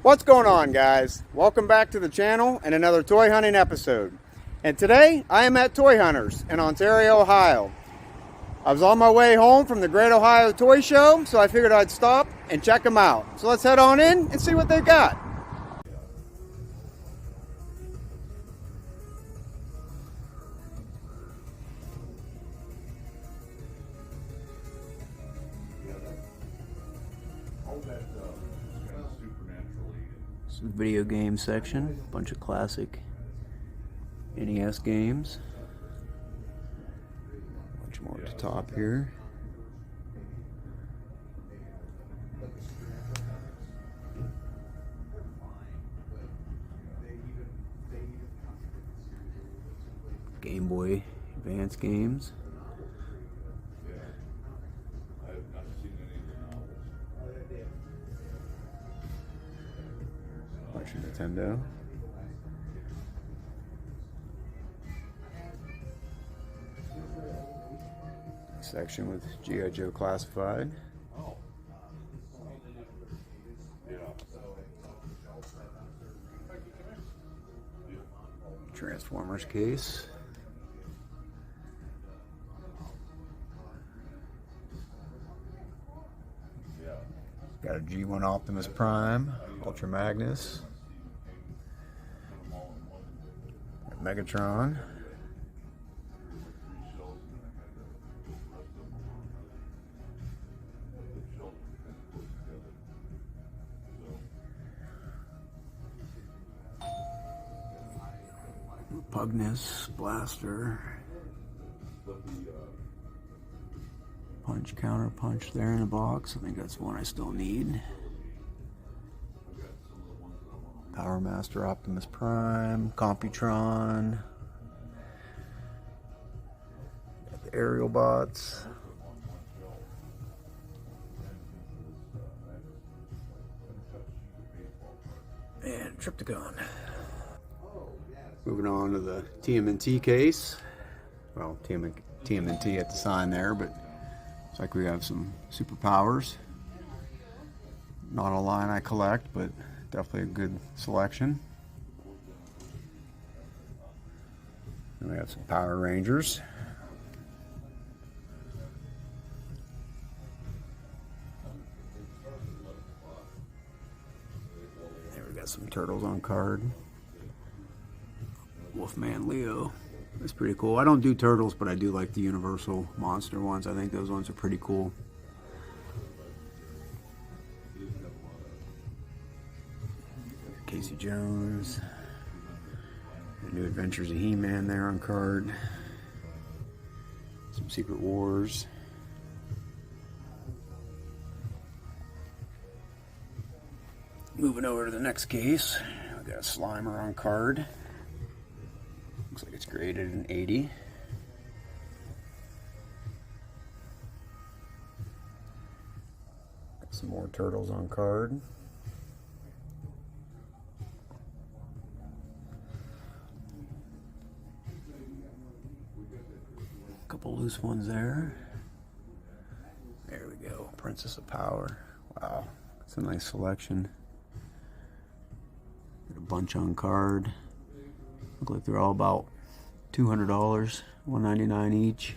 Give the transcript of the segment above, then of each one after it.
What's going on, guys? Welcome back to the channel and another toy hunting episode. And today I am at Toy Hunters in Ontario, Ohio. I was on my way home from the Great Ohio Toy Show, so I figured I'd stop and check them out. So let's head on in and see what they've got. Video game section, bunch of classic NES games, bunch more at the top here. Game Boy Advance games. Bunch of Nintendo. Section with G.I. Joe Classified. Transformers case. Got a G1 Optimus Prime, Ultra Magnus, Megatron, Pugnus, Blaster, Punch Counter Punch there in the box. I think that's one I still need. Power Master Optimus Prime, Computron, got the Aerial Bots, and Trypticon. Moving on to the TMNT case. Well, TMNT at the sign there, but looks like we have some superpowers. Not a line I collect, but definitely a good selection. And we have some Power Rangers. There we got some Turtles on card. Wolfman Leo. That's pretty cool. I don't do Turtles, but I do like the Universal Monster ones. I think those ones are pretty cool. Casey Jones. The New Adventures of He-Man there on card. Some Secret Wars. Moving over to the next case. We got a Slimer on card. Looks like it's graded in 80. Got some more Turtles on card. A couple loose ones there. There we go. Princess of Power. Wow, that's a nice selection. Got a bunch on card. Look like they're all about $200, $199 each.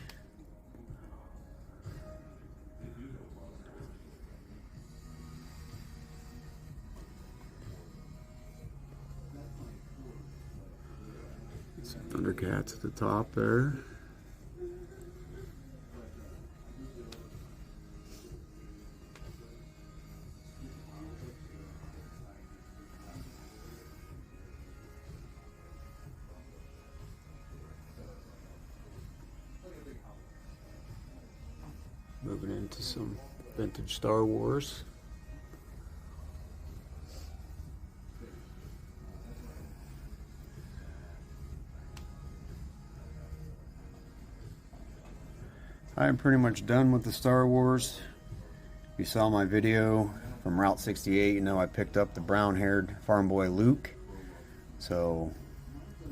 Some Thundercats at the top there. Moving into some vintage Star Wars. I am pretty much done with the Star Wars. If you saw my video from Route 68, you know I picked up the brown-haired farm boy Luke. So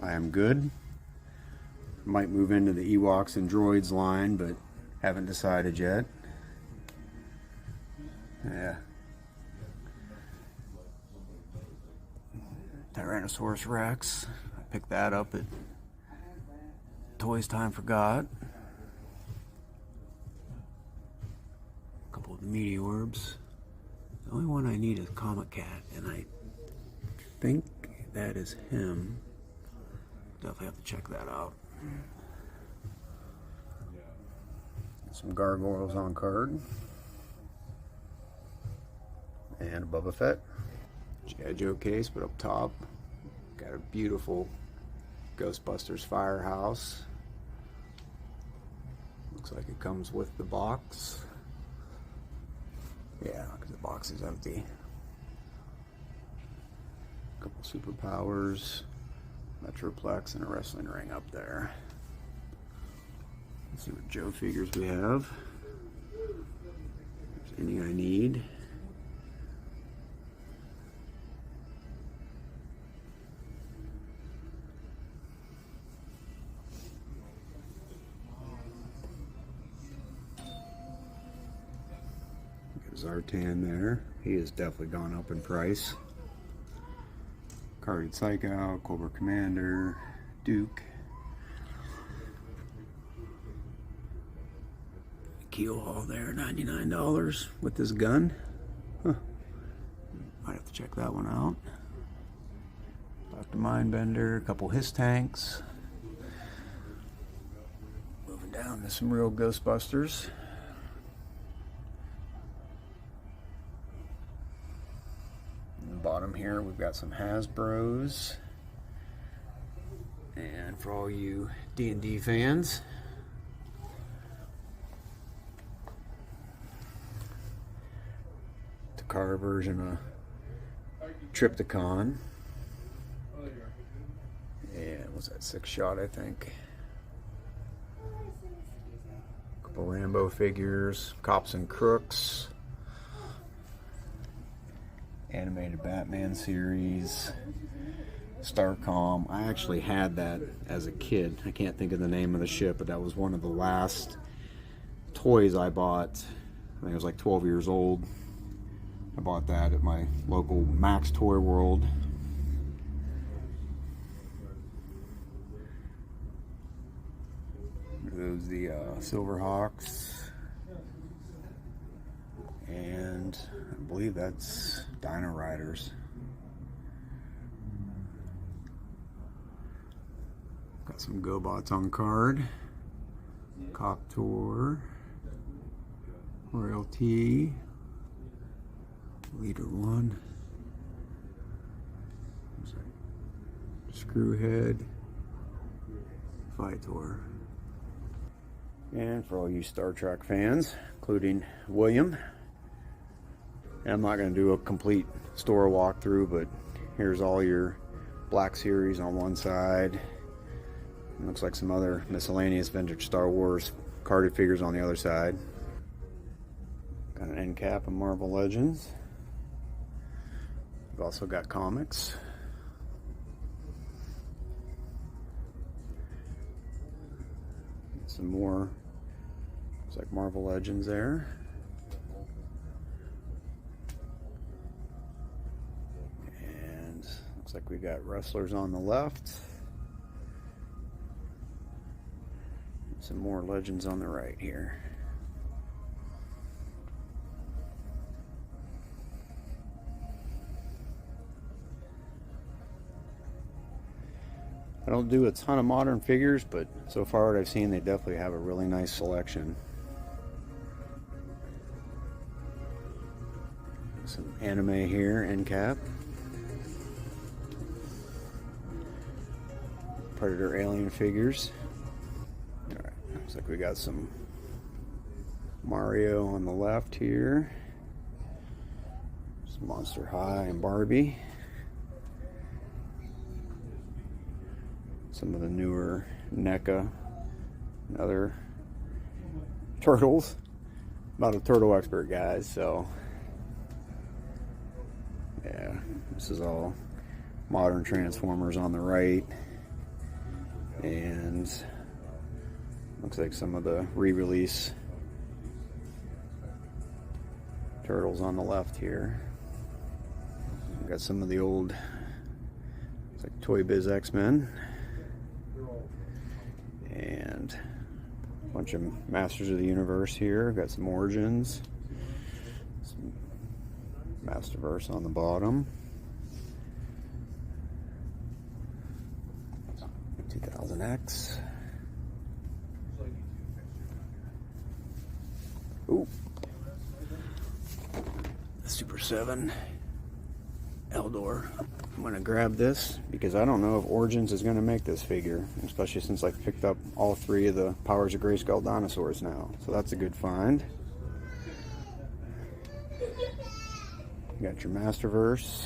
I am good. Might move into the Ewoks and Droids line, but haven't decided yet. Yeah. Tyrannosaurus Rex. I picked that up at Toys Time Forgot. A couple of Meteorbs. The only one I need is Comet Cat, and I think that is him. Definitely have to check that out. Some gargoyles on card. And a Boba Fett. G.I. Joe case, but up top, got a beautiful Ghostbusters firehouse. Looks like it comes with the box. Yeah, because the box is empty. A couple superpowers, Metroplex, and a wrestling ring up there. Let's see what Joe figures we have. If there's any I need. Zartan there. He has definitely gone up in price. Carded Psycho, Cobra Commander, Duke. Keel Hall there, $99 with this gun. Huh. Might have to check that one out. Dr. Mindbender, a couple Hiss tanks. Moving down to some real Ghostbusters. Bottom here we've got some Hasbros, and for all you D&D fans, the car version of Triptychon. And what's that, 6-shot I think. A couple Rambo figures, Cops and Crooks. Animated Batman series, Starcom. I actually had that as a kid. I can't think of the name of the ship, but that was one of the last toys I bought. I think I was like 12 years old. I bought that at my local Max Toy World. Those the Silverhawks. And I believe that's Dino Riders. Got some GoBots on card. Coptor, Royalty, Leader 1, Screwhead, Vitor. And for all you Star Trek fans, including William, and I'm not going to do a complete store walkthrough, but here's all your Black Series on one side. It looks like some other miscellaneous vintage Star Wars carded figures on the other side. Got an end cap of Marvel Legends. We've also got comics. Some more, looks like Marvel Legends there. Looks like we got wrestlers on the left. Some more Legends on the right here. I don't do a ton of modern figures, but so far what I've seen, they definitely have a really nice selection. Some anime here, end cap. Predator alien figures. Alright, looks like we got some Mario on the left here. Some Monster High and Barbie. Some of the newer NECA and other turtles. I'm not a turtle expert, guys, so yeah, this is all modern Transformers on the right. And looks like some of the re-release turtles on the left here. We've got some of the old It's like Toy Biz X-Men. And a bunch of Masters of the Universe here. Got some Origins. Some Masterverse on the bottom. 2000X. Ooh. The Super 7. Eldor. I'm going to grab this because I don't know if Origins is going to make this figure, especially since I've picked up all three of the Powers of Grayskull dinosaurs now. So that's a good find. You got your Masterverse.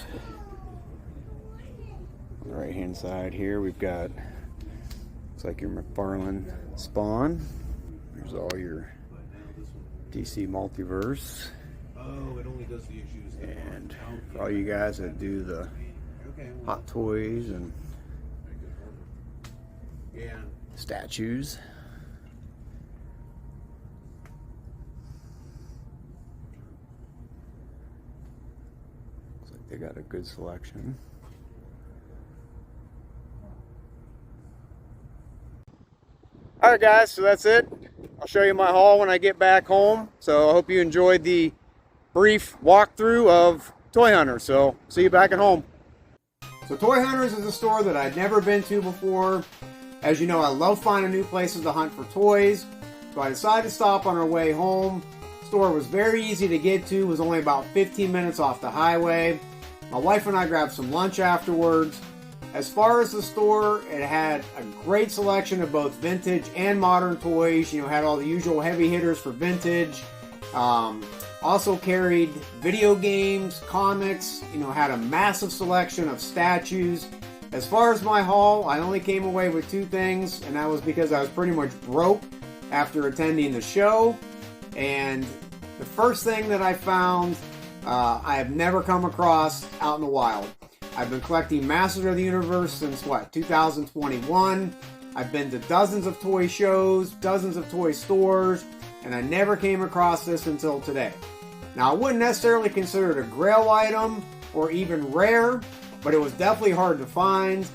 On the right hand side here we've got, looks like your McFarlane Spawn. There's all your DC Multiverse. Oh, it only does the issues. And for all you guys that do the Hot Toys and statues. Looks like they got a good selection. Alright guys, so that's it. I'll show you my haul when I get back home. So I hope you enjoyed the brief walkthrough of Toy Hunter. So see you back at home. So Toy Hunters is a store that I'd never been to before. As you know, I love finding new places to hunt for toys. So I decided to stop on our way home. The store was very easy to get to. It was only about 15 minutes off the highway. My wife and I grabbed some lunch afterwards. As far as the store, it had a great selection of both vintage and modern toys. You know, had all the usual heavy hitters for vintage. Also carried video games, comics, you know, had a massive selection of statues. As far as my haul, I only came away with two things, and that was because I was pretty much broke after attending the show. And the first thing that I found, I have never come across out in the wild. I've been collecting Masters of the Universe since, what, 2021. I've been to dozens of toy shows, dozens of toy stores, and I never came across this until today. Now, I wouldn't necessarily consider it a grail item or even rare, but it was definitely hard to find,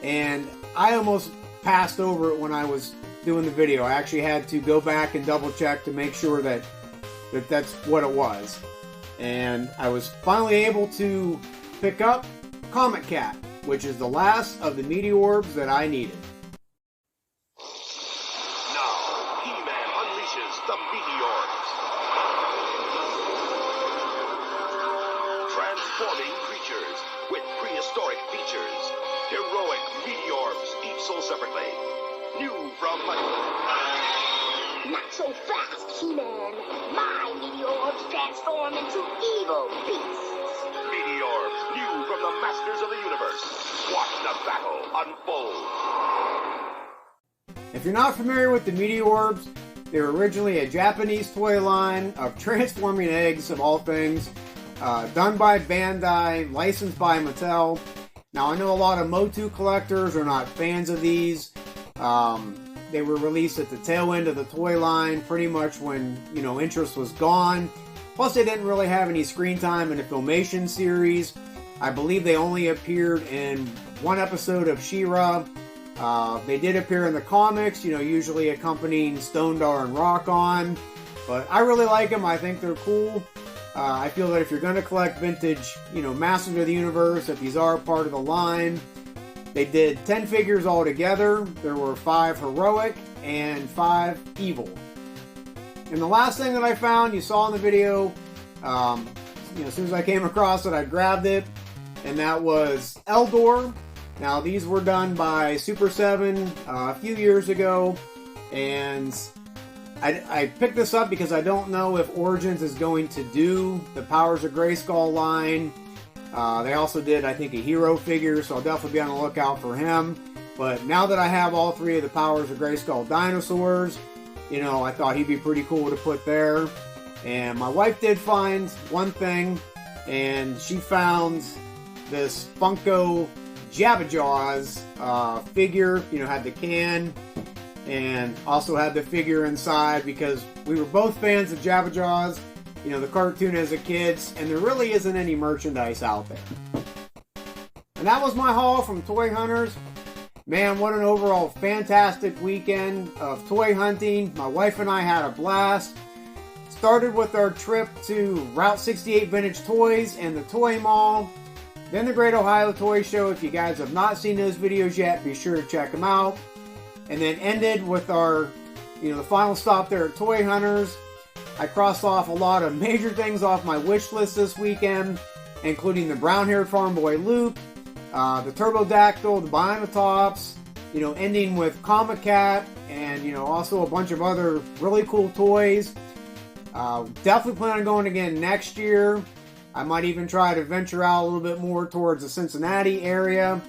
and I almost passed over it when I was doing the video. I actually had to go back and double check to make sure that that's what it was. And I was finally able to pick up Comet Cat, which is the last of the Meteorbs that I needed. Now, He-Man unleashes the Meteorbs. Transforming creatures with prehistoric features. Heroic Meteorbs, each sold separately. New from Not so fast, He-Man. My Meteorbs transform into evil beasts. Meteorbs, new from the Masters of the Universe. Watch the battle unfold. If you're not familiar with the Meteorbs, they were originally a Japanese toy line of transforming eggs, of all things, done by Bandai, licensed by Mattel. Now, I know a lot of Motu collectors are not fans of these. They were released at the tail end of the toy line, pretty much when, you know, interest was gone. Plus, they didn't really have any screen time in the Filmation series. I believe they only appeared in one episode of She-Ra. They did appear in the comics, you know, usually accompanying Stondar and Rock-On. But I really like them. I think they're cool. I feel that if you're going to collect vintage, you know, Masters of the Universe, that these are part of the line. They did 10 figures altogether. There were 5 heroic and 5 evil. And the last thing that I found, you saw in the video, you know, as soon as I came across it, I grabbed it, and that was Eldor. Now, these were done by Super 7 a few years ago, and I picked this up because I don't know if Origins is going to do the Powers of Grayskull line. They also did, I think, a hero figure, so I'll definitely be on the lookout for him. But now that I have all 3 of the Powers of Grayskull dinosaurs, you know, I thought he'd be pretty cool to put there. And my wife did find one thing, and she found this Funko Jabberjaws figure. You know, had the can, and also had the figure inside because we were both fans of Jabberjaws, you know, the cartoon as a kids, and there really isn't any merchandise out there. And that was my haul from Toy Hunters. Man, what an overall fantastic weekend of toy hunting. My wife and I had a blast. Started with our trip to Route 68 Vintage Toys and the Toy Mall. Then the Great Ohio Toy Show. If you guys have not seen those videos yet, be sure to check them out. And then ended with our, the final stop there at Toy Hunters. I crossed off a lot of major things off my wish list this weekend, including the brown-haired farm boy Luke, the Turbodactyl, the Bionatops, ending with Comic Cat, and, also a bunch of other really cool toys. Definitely plan on going again next year. I might even try to venture out a little bit more towards the Cincinnati area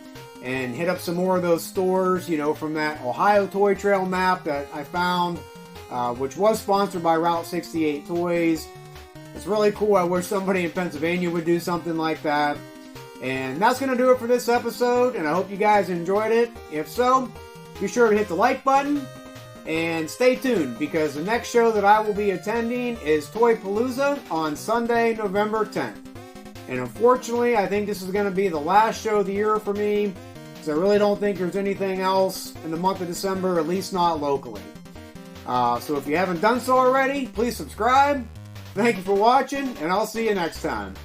and hit up some more of those stores, from that Ohio Toy Trail map that I found, which was sponsored by Route 68 Toys. It's really cool. I wish somebody in Pennsylvania would do something like that. And that's going to do it for this episode, and I hope you guys enjoyed it. If so, be sure to hit the like button. And stay tuned, because the next show that I will be attending is Toy Palooza on Sunday, November 10th. And unfortunately, I think this is going to be the last show of the year for me, because I really don't think there's anything else in the month of December, at least not locally. So if you haven't done so already, please subscribe. Thank you for watching, and I'll see you next time.